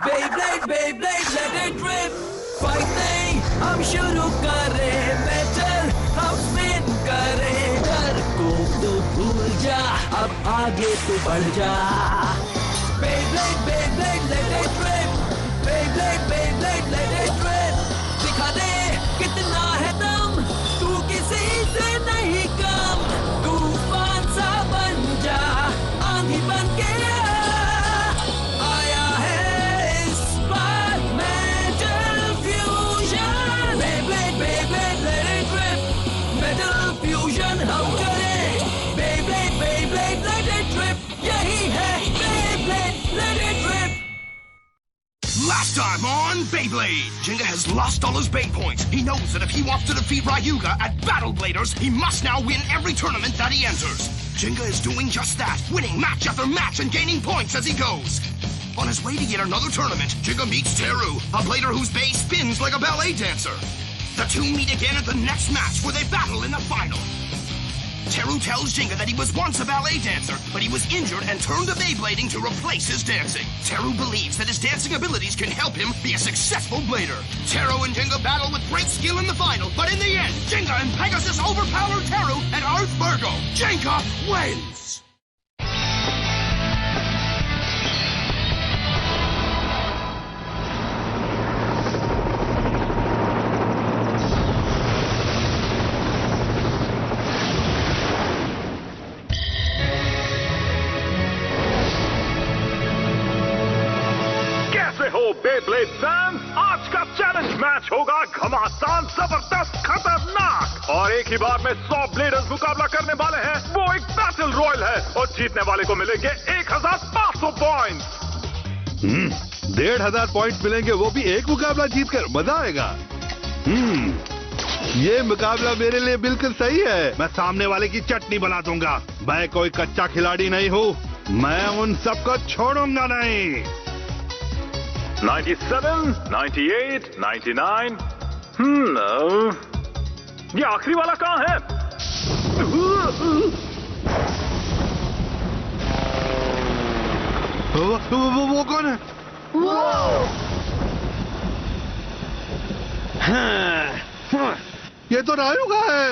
Beyblade, Beyblade, let it rip. Fight नहीं, हम शुरू करें बैटल, हम स्पिन करें डर को तो भूल जा, अब आगे तो बढ़ जा. Beyblade, Beyblade, let it rip. Beyblade, Beyblade, let it rip. दिखा दे कितना है दम, तू किसी से नहीं कम. तूफान सा बन जा, आंधी बन के आया है इस बार metal fusion. Beyblade, Beyblade, let it rip. Metal fusion हम करें. Beyblade, Beyblade, let it rip. यही है Beyblade, let it rip. Last time on Beyblade, Jenga has lost all his Bey points. He knows that if he wants to defeat Ryuga at Battle Bladers, he must now win every tournament that he enters. Jenga is doing just that, winning match after match and gaining points as he goes. On his way to yet another tournament, Jenga meets Teru, a blader whose Bey spins like a ballet dancer. The two meet again at the next match where they battle in the final. Teru tells Jenga that he was once a ballet dancer, but he was injured and turned to Beyblading to replace his dancing. Teru believes that his dancing abilities can help him be a successful blader. Teru and Jenga battle with great skill in the final, but in the end, Jenga and Pegasus overpower Teru and Earth Virgo. Jenga wins! Beyblade fan, आज का challenge match होगा घमासान, जबरदस्त, खतरनाक और एक ही बार में 100 bladers मुकाबला करने वाले हैं. वो एक बैटल रॉयल है और जीतने वाले को मिलेंगे 1500 पॉइंट्स. 1500 पॉइंट मिलेंगे, वो भी एक मुकाबला जीतकर. मजा आएगा. ये मुकाबला मेरे लिए बिल्कुल सही है. मैं सामने वाले की चटनी बना दूंगा. मैं कोई कच्चा खिलाड़ी नहीं हूँ. मैं उन सबको छोड़ूंगा नहीं. 97, 98, 99. ये आखिरी वाला कहाँ है? वो कौन है? ये तो रायुगा है.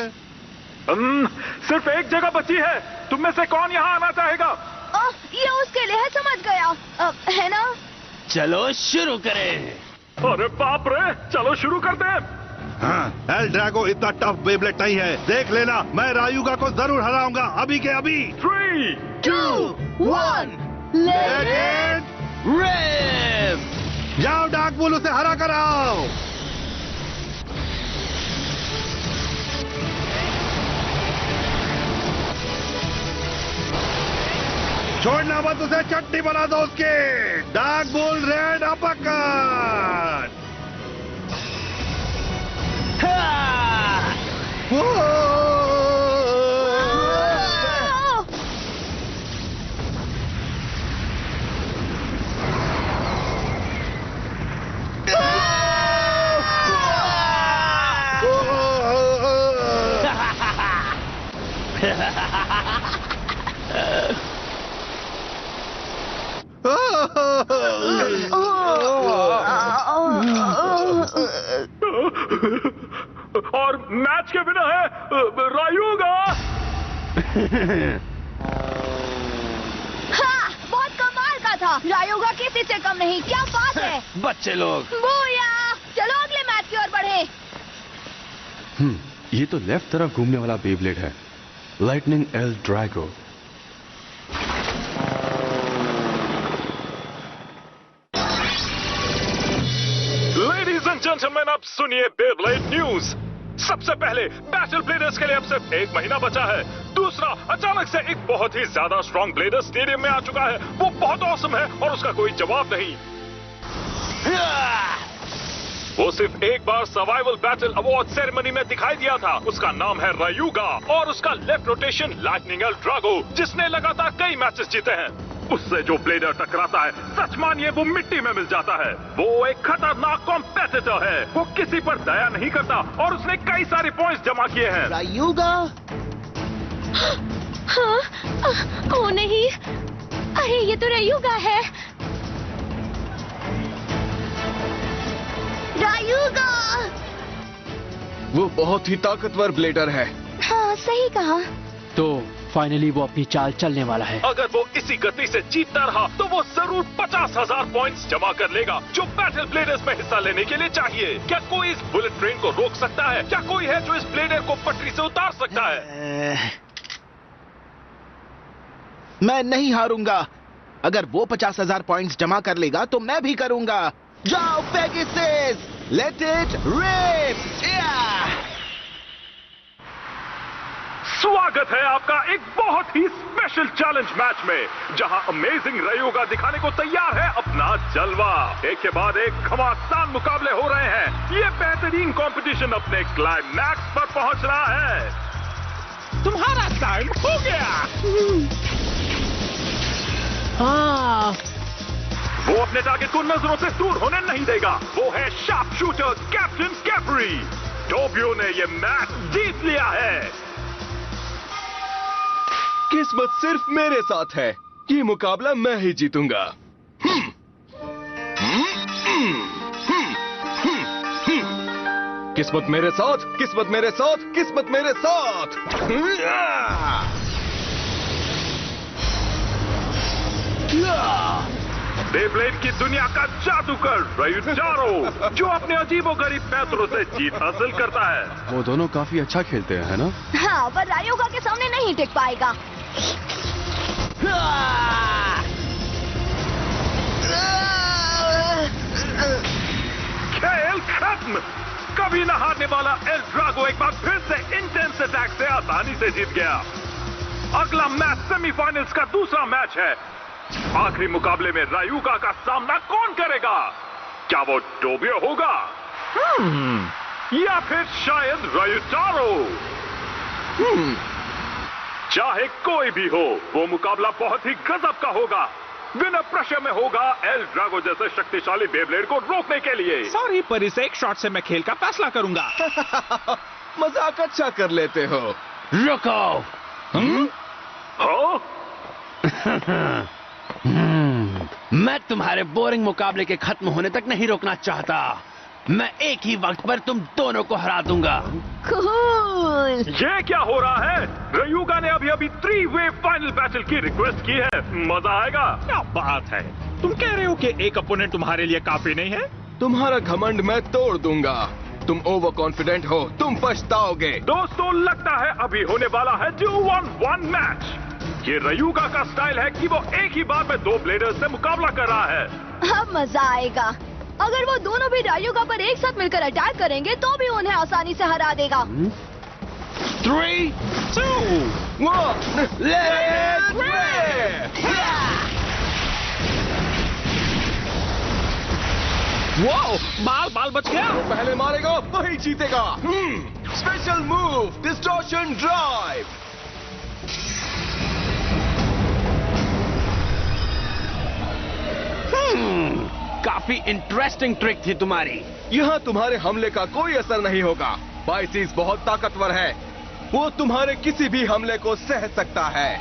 सिर्फ एक जगह बची है. तुम में से कौन यहाँ आना चाहेगा? ये उसके लिए है, समझ गया. है ना? चलो शुरू करें. अरे बाप रे, चलो शुरू करते हैं. हाँ, एल ड्रैगो इतना टफ बेब्लेड नहीं है. देख लेना, मैं रायुगा को जरूर हराऊंगा, अभी के अभी. 3, 2, 1, let it rip. जाओ डार्क बुल, उसे हरा कर आओ. छोड़ना मत, उसे चटनी बना दो उसके. Dark bull red uppercut. और मैच के बिना है रायुगा. हाँ, बहुत कमाल का था. रायुगा किसी से कम नहीं. क्या बात है. बच्चे लोग. बूया. चलो अगले मैच की ओर बढ़े. ये तो लेफ्ट तरफ घूमने वाला बेब्लेड है. Lightning L Drago. Ladies and gentleman, अब सुनिए बेब्लेड न्यूज. सबसे पहले बैटल ब्लेडर्स के लिए अब सिर्फ 1 महीना बचा है. दूसरा, अचानक से एक बहुत ही ज्यादा स्ट्रॉन्ग ब्लेडर स्टेडियम में आ चुका है. वो बहुत ऑसम है और उसका कोई जवाब नहीं. वो सिर्फ एक बार सर्वाइवल बैटल अवार्ड सेरेमनी में दिखाई दिया था. उसका नाम है रायुगा और उसका left rotation lightning L Drago, जिसने लगातार कई मैचेस जीते हैं. उससे जो ब्लेडर टकराता है, सच मानिए वो मिट्टी में मिल जाता है. वो एक खतरनाक कॉम्पिटिटर है. वो किसी पर दया नहीं करता और उसने कई सारे पॉइंट्स जमा किए हैं. रायुगा. हाँ, ओ नहीं. अरे ये तो रायुगा है. वो बहुत ही ताकतवर ब्लेडर है। हाँ सही कहा। तो फाइनली वो अपनी चाल चलने वाला है। अगर वो इसी गति से जीतता रहा तो वो जरूर 50,000 पॉइंट्स जमा कर लेगा, जो बैटल ब्लेडर्स में हिस्सा लेने के लिए चाहिए। क्या कोई इस बुलेट ट्रेन को रोक सकता है? क्या कोई है जो इस ब्लेडर को पटरी से उतार सकता है? मैं नहीं हारूंगा। अगर वो 50,000 पॉइंट्स जमा कर लेगा तो मैं भी करूंगा। जाओ पेगासस, लेट इट रिप! स्वागत है आपका एक बहुत ही स्पेशल चैलेंज मैच में, जहां अमेजिंग रयूगा दिखाने को तैयार है अपना जलवा। एक के बाद एक घमासान मुकाबले हो रहे हैं। ये बेहतरीन कंपटीशन अपने क्लाइमैक्स पर पहुंच रहा है। तुम्हारा टाइम हो गया। हाँ। वो अपने टारगेट को नजरों से दूर होने नहीं देगा। वो है शार्प शूटर कैप्टन कैप्री। टोबियो ने ये मैच जीत लिया है। किस्मत सिर्फ मेरे साथ है। ये मुकाबला मैं ही जीतूंगा। किस्मत मेरे साथ, किस्मत मेरे साथ, किस्मत मेरे साथ। बेब्लेड की दुनिया का जादूगर रयूटारो, जो अपने अजीबोगरीब पैतरों से जीत हासिल करता है। वो दोनों काफी अच्छा खेलते हैं, है ना? हाँ, पर रायोगा के सामने नहीं टिक पाएगा। खेल खत्म। कभी न हारने वाला एल ड्रागो एक बार फिर से इंटेंस अटैक से आसानी से जीत गया। अगला मैच सेमीफाइनल्स का दूसरा मैच है। आखिरी मुकाबले में रायूगा का सामना कौन करेगा? क्या वो टोबियो होगा या फिर शायद रयूटारो? चाहे कोई भी हो, वो मुकाबला बहुत ही गजब का होगा। विनर प्रेशर में होगा एल ड्रागो जैसे शक्तिशाली बेब्लेड को रोकने के लिए। सॉरी, पर इस एक शॉट से मैं खेल का फैसला करूंगा। मजाक अच्छा कर लेते हो। रुको। हाँ? मैं तुम्हारे बोरिंग मुकाबले के खत्म होने तक नहीं रोकना चाहता। मैं एक ही वक्त पर तुम दोनों को हरा दूंगा। कूल। ये क्या हो रहा है? रयूगा ने अभी 3-वे फाइनल बैटल की रिक्वेस्ट की है। मजा आएगा। क्या बात है, तुम कह रहे हो कि एक अपोनेंट तुम्हारे लिए काफी नहीं है? तुम्हारा घमंड मैं तोड़ दूंगा। तुम ओवर कॉन्फिडेंट हो, तुम पछताओगे। दोस्तों, लगता है अभी होने वाला है 2-on-1 मैच। ये रयूगा का स्टाइल है कि वो एक ही बार में दो ब्लेडर्स से मुकाबला कर रहा है। अब मजा आएगा। अगर वो दोनों भी रायोगा पर एक साथ मिलकर अटैक करेंगे तो भी उन्हें आसानी से हरा देगा। 3, 2, 1, let's rip! वो बाल बच गया। पहले मारेगा वही जीतेगा। Special move, distortion drive. काफी इंटरेस्टिंग ट्रिक थी तुम्हारी। यहाँ तुम्हारे हमले का कोई असर नहीं होगा। बाइसिस बहुत ताकतवर है। वो तुम्हारे किसी भी हमले को सह सकता है।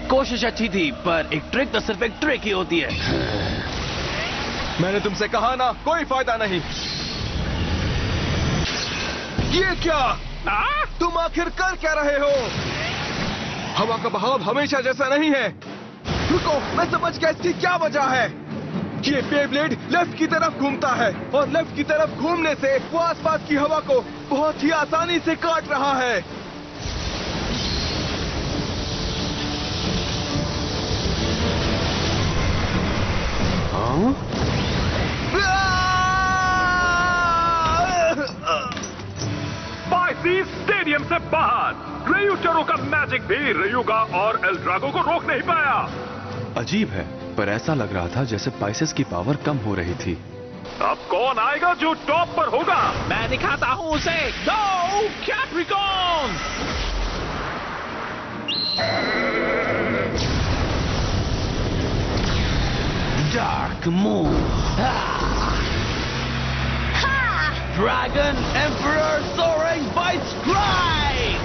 कोशिश अच्छी थी, पर एक ट्रिक तो सिर्फ एक ट्रिक ही होती है। मैंने तुमसे कहा ना, कोई फायदा नहीं। ये क्या? तुम आखिर कर क्या रहे हो? हवा का बहाव हमेशा जैसा नहीं है। रुको, मैं समझ गया इसकी क्या वजह है। ये बेब्लेड लेफ्ट की तरफ घूमता है और लेफ्ट की तरफ घूमने से वो आसपास की हवा को बहुत ही आसानी से काट रहा है। बाइसिस स्टेडियम से बाहर रयूटारो का मैजिक भी रयूगा और एल ड्रागो को रोक नहीं पाया। अजीब है, पर ऐसा लग रहा था जैसे बाइसिस की पावर कम हो रही थी। अब कौन आएगा जो टॉप पर होगा? मैं दिखाता हूं उसे। गो Capricorn! Dark move. Dragon Emperor Soaring Bite Strike!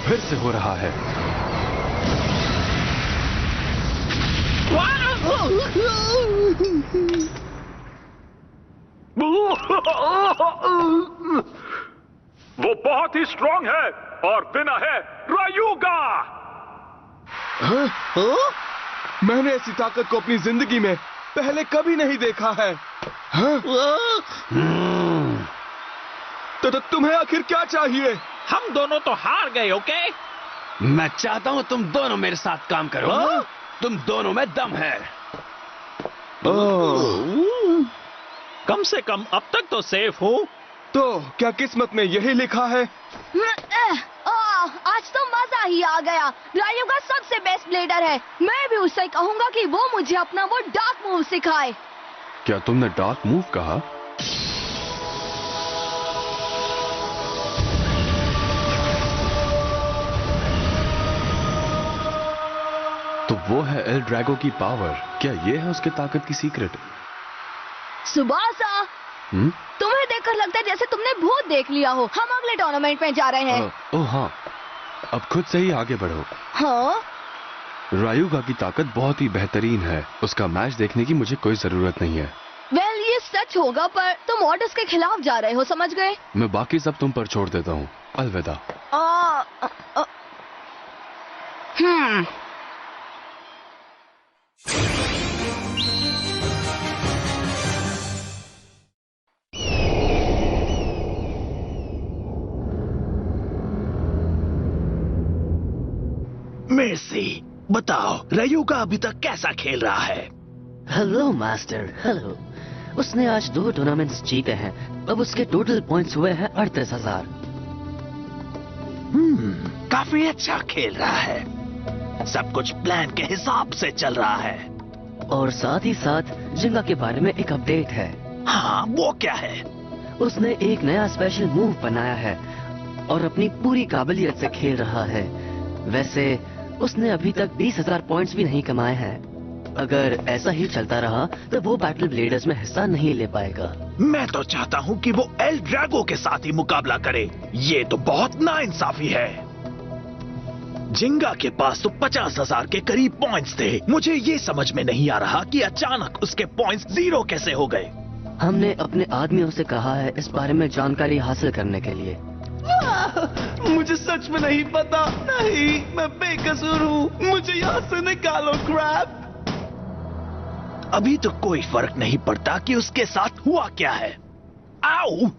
फिर से हो रहा है। वो बहुत ही स्ट्रांग है और बिना है रायुगा। मैंने ऐसी ताकत को अपनी जिंदगी में पहले कभी नहीं देखा है। तो तुम्हें आखिर क्या चाहिए? हम दोनों तो हार गए, ओके? मैं चाहता हूं तुम दोनों मेरे साथ काम करो। तुम दोनों में दम है। कम से कम अब तक तो सेफ हूँ। तो क्या किस्मत में यही लिखा है? आज तो मजा ही आ गया। रायुगा सबसे बेस्ट ब्लेडर है। मैं भी उससे कहूंगा कि वो मुझे अपना वो डार्क मूव सिखाए। क्या तुमने डार्क मूव कहा? तो वो है एल ड्रैगो की पावर। क्या ये है उसके ताकत की सीक्रेट? सुबासा, तुम्हें देखकर लगता है जैसे तुमने भूत देख लिया हो। हम अगले टूर्नामेंट में जा रहे हैं। ओह हाँ, अब खुद से ही आगे बढ़ो। हाँ? रायुगा की ताकत बहुत ही बेहतरीन है। उसका मैच देखने की मुझे कोई जरूरत नहीं है। वेल, ये सच होगा, पर तुम ऑर्डर्स के खिलाफ जा रहे हो, समझ गए? मैं बाकी सब तुम पर छोड़ देता हूँ। अलविदा। मेर्सी, बताओ रायुगा अभी तक कैसा खेल रहा है? Hello master, hello. उसने आज 2 टूर्नामेंट्स जीते हैं। अब उसके टोटल पॉइंट्स हुए हैं 38,000। काफी अच्छा खेल रहा है। सब कुछ प्लान के हिसाब से चल रहा है। और साथ ही साथ जिंगा के बारे में एक अपडेट है। हाँ, वो क्या है? उसने एक नया स्पेशल मूव बनाया है और अपनी पूरी काबिलियत से खेल रहा है। वैसे उसने अभी तक 20,000 पॉइंट्स भी नहीं कमाए हैं। अगर ऐसा ही चलता रहा तो वो बैटल ब्लेडर्स में हिस्सा नहीं ले पाएगा। मैं तो चाहता हूँ कि वो एल ड्रैगो के साथ ही मुकाबला करे। ये तो बहुत नाइंसाफी है। जिंगा के पास तो 50,000 के करीब पॉइंट्स थे। मुझे ये समझ में नहीं आ रहा कि अचानक उसके पॉइंट्स 0 कैसे हो गए। हमने अपने आदमियों से कहा है इस बारे में जानकारी हासिल करने के लिए। मुझे सच में नहीं पता। नहीं, मैं बेकसूर हूँ। मुझे यहाँ से निकालो क्रैप। अभी तो कोई फर्क नहीं पड़ता कि उसके साथ हुआ क्या है। आओ!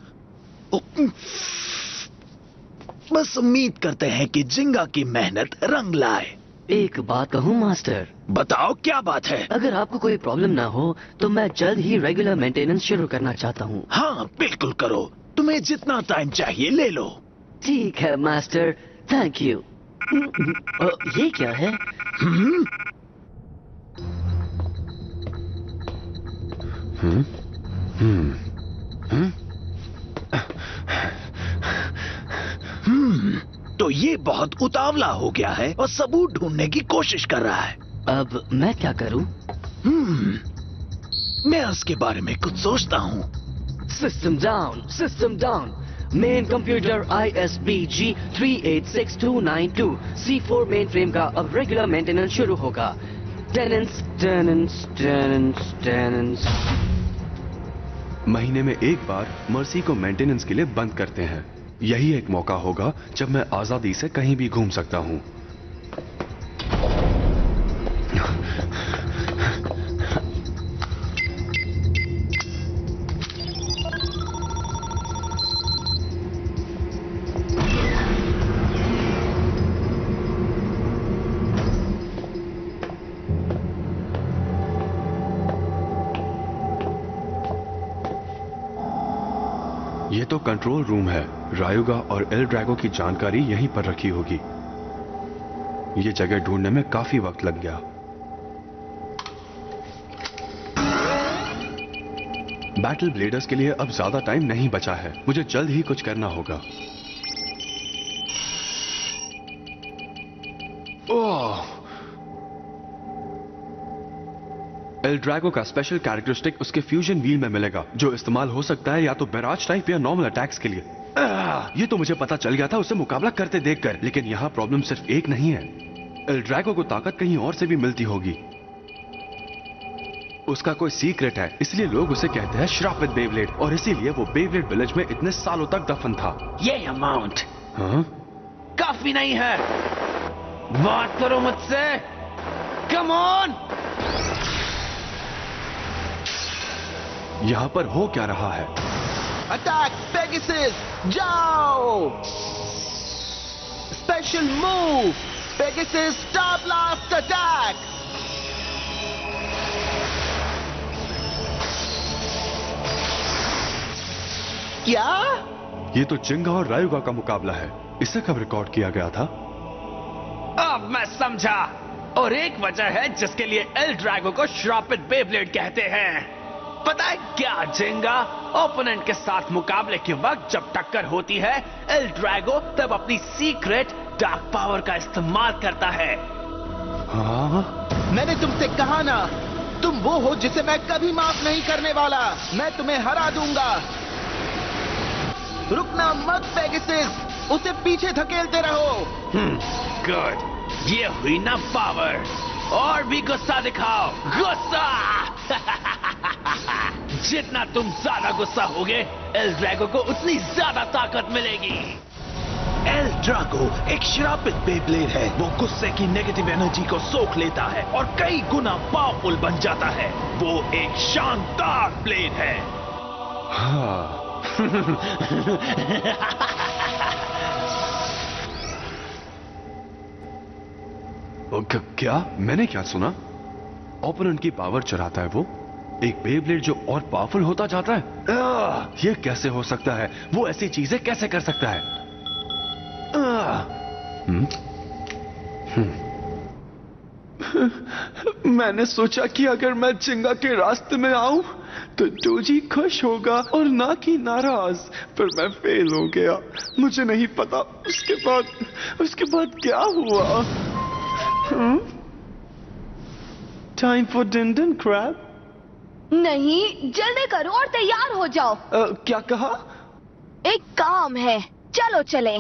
बस उम्मीद करते हैं कि जिंगा की मेहनत रंग लाए। एक बात कहूँ मास्टर? बताओ, क्या बात है? अगर आपको कोई प्रॉब्लम ना हो तो मैं जल्द ही रेगुलर मेंटेनेंस शुरू करना चाहता हूँ। हाँ, बिल्कुल करो। तुम्हें जितना टाइम चाहिए ले लो। ठीक है मास्टर, थैंक यू। ये क्या है? तो ये बहुत उतावला हो गया है और सबूत ढूंढने की कोशिश कर रहा है। अब मैं क्या करूं? मैं उसके बारे में कुछ सोचता हूँ। System down, system down. Main computer ISBG 386292 C4 main frame का अब रेगुलर मेंटेनेंस शुरू होगा। टेनेंस। महीने में एक बार मर्सी को मेंटेनेंस के लिए बंद करते हैं। यही एक मौका होगा जब मैं आजादी से कहीं भी घूम सकता हूं। ये तो कंट्रोल रूम है। रायुगा और एल ड्रैगो की जानकारी यहीं पर रखी होगी। ये जगह ढूंढने में काफी वक्त लग गया। बैटल ब्लेडर्स के लिए अब ज्यादा टाइम नहीं बचा है। मुझे जल्द ही कुछ करना होगा। एल ड्रैगो का स्पेशल कैरेक्टरिस्टिक उसके फ्यूजन व्हील में मिलेगा, जो इस्तेमाल हो सकता है या तो बैराज टाइप या नॉर्मल अटैक्स के लिए। ये तो मुझे पता चल गया था उसे मुकाबला करते देखकर, लेकिन यहाँ प्रॉब्लम सिर्फ एक नहीं है। एल ड्रैगो को ताकत कहीं और से भी मिलती होगी। उसका कोई सीक्रेट है, इसलिए लोग उसे कहते हैं श्रापित बेब्लेड, और इसीलिए वो बेब्लेड विलेज में इतने सालों तक दफन था। ये अमाउंट हाँ? काफी नहीं है। बात करो मुझसे। Come on. यहाँ पर हो क्या रहा है? अटैक पेगासस, जाओ। Special move Pegasus star blast attack. क्या? ये तो जिंगा और रायुगा का मुकाबला है। इसे कब रिकॉर्ड किया गया था? अब मैं समझा, और एक वजह है जिसके लिए एल ड्रैगो को श्रापित बेब्लेड कहते हैं। पता है क्या जिंगा? ओपोनेंट के साथ मुकाबले के वक्त जब टक्कर होती है, एल ड्रैगो तब अपनी सीक्रेट डार्क पावर का इस्तेमाल करता है। हाँ? मैंने तुमसे कहा ना, तुम वो हो जिसे मैं कभी माफ नहीं करने वाला। मैं तुम्हें हरा दूंगा। रुकना मत पेगासस, उसे पीछे धकेलते रहो। गुड, ये हुई ना पावर। और भी गुस्सा दिखाओ, गुस्सा। जितना तुम ज्यादा गुस्सा होगे, एल ड्रैगो को उतनी ज्यादा ताकत मिलेगी। एल ड्रैगो एक श्रापित बेब्लेड है। वो गुस्से की नेगेटिव एनर्जी को सोख लेता है और कई गुना पावरफुल बन जाता है। वो एक शानदार ब्लेड है। हाँ। क्या? मैंने क्या सुना? ओपोनेंट की पावर चुराता है वो? एक बेब्लेड जो और पावरफुल होता जाता है? ये कैसे हो सकता है? वो ऐसी चीजें कैसे कर सकता है? मैंने सोचा कि अगर मैं जिंगा के रास्ते में आऊं तो डोजी खुश होगा और ना कि नाराज, पर मैं फेल हो गया। मुझे नहीं पता उसके बाद क्या हुआ। टाइम फॉर डिन क्रैब। नहीं, जल्दी करो और तैयार हो जाओ। क्या कहा? एक काम है, चलो चले।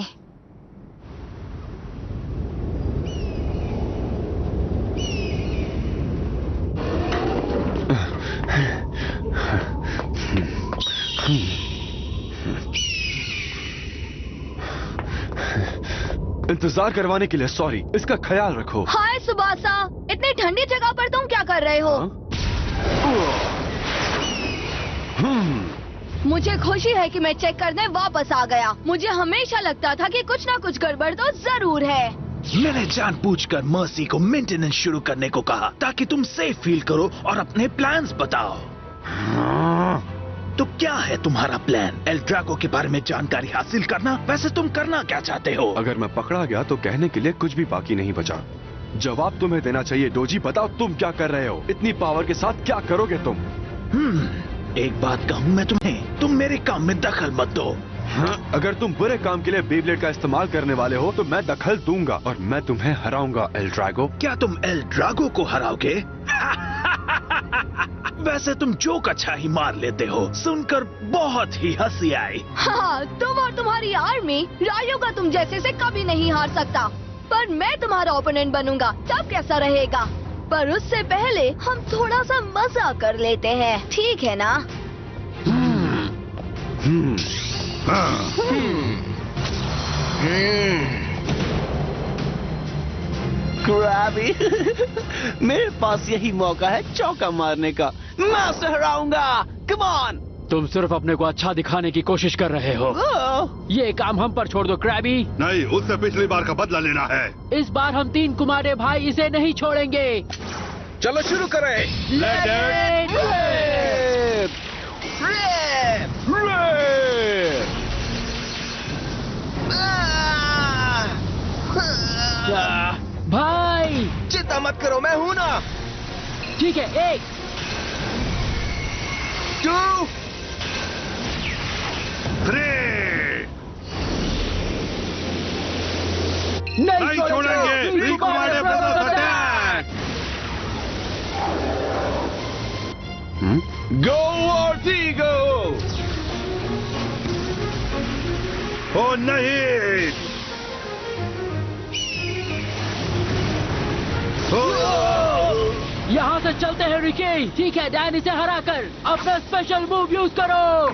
इंतजार करवाने के लिए सॉरी, इसका ख्याल रखो। हाय सुबासा, इतनी ठंडी जगह पर तुम क्या कर रहे हो? मुझे खुशी है कि मैं चेक करने वापस आ गया। मुझे हमेशा लगता था कि कुछ ना कुछ गड़बड़ तो जरूर है। मैंने जानबूझकर मर्सी को मेंटेनेंस शुरू करने को कहा ताकि तुम सेफ फील करो और अपने प्लान्स बताओ। तो क्या है तुम्हारा प्लान? एल ड्रैगो के बारे में जानकारी हासिल करना? वैसे तुम करना क्या चाहते हो? अगर मैं पकड़ा गया तो कहने के लिए कुछ भी बाकी नहीं बचा। जवाब तुम्हें देना चाहिए। डोजी, बताओ तुम क्या कर रहे हो? इतनी पावर के साथ क्या करोगे तुम? एक बात कहूँ मैं तुम्हें, तुम मेरे काम में दखल मत दो। अगर तुम बुरे काम के लिए बेब्लेड का इस्तेमाल करने वाले हो तो मैं दखल दूंगा और मैं तुम्हें हराऊंगा एल ड्रैगो। क्या तुम एल ड्रैगो को हराओगे? वैसे तुम जोक अच्छा ही मार लेते हो, सुनकर बहुत ही हंसी आई। हाँ, तुम और तुम्हारी आर्मी रायुगा तुम जैसे से कभी नहीं हार सकता। पर मैं तुम्हारा ओपोनेंट बनूंगा, तब कैसा रहेगा? पर उससे पहले हम थोड़ा सा मजा कर लेते हैं, ठीक है ना? क्रैबी, मेरे पास यही मौका है चौका मारने का। मैं उसे हराऊंगा। Come on. तुम सिर्फ अपने को अच्छा दिखाने की कोशिश कर रहे हो। ये काम हम पर छोड़ दो क्रैबी। नहीं, उससे पिछली बार का बदला लेना है। इस बार हम 3 कुमारे भाई इसे नहीं छोड़ेंगे। चलो शुरू करें। Let it rip! Rip! भाई चिंता मत करो, मैं हूं ना। ठीक है, 1 2 3 नहीं छोड़ेंगे। तीन कुमारे brothers अटैक। गो और दी गो। ओ नहीं! यहाँ से चलते हैं रिकी। ठीक है डैन, इसे हराकर अपना स्पेशल मूव यूज करो।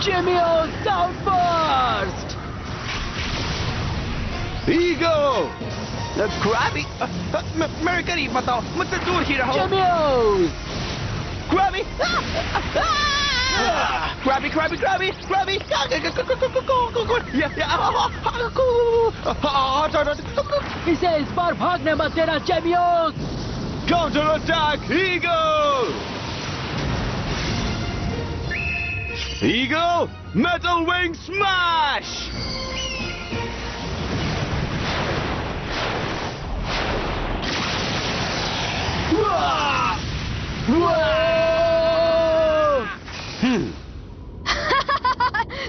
जिमियो डाउन फर्स्ट। ईगो क्रैबी, मेरे करीब बताओ, मुझसे दूर ही रहो। जिमियो क्रैबी, क्रैबी क्रैबी क्रैबी क्रैबी, इसे इस बार भागने मत देना जिमियो। Counter attack ego. Ego metal wing smash.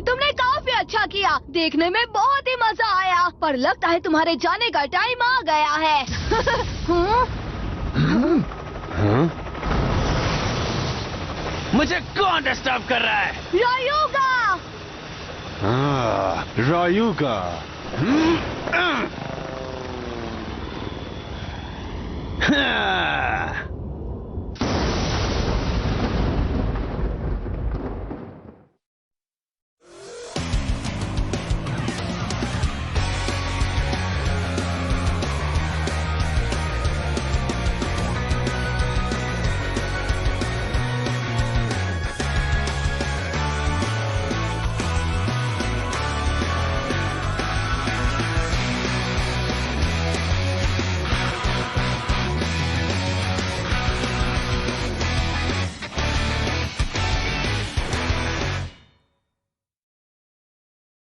तुमने काफी अच्छा किया, देखने में बहुत ही मजा आया, पर लगता है तुम्हारे जाने का टाइम आ गया है। मुझे कौन डिस्टर्ब कर रहा है? रायुगा। रायुगा। हाँ।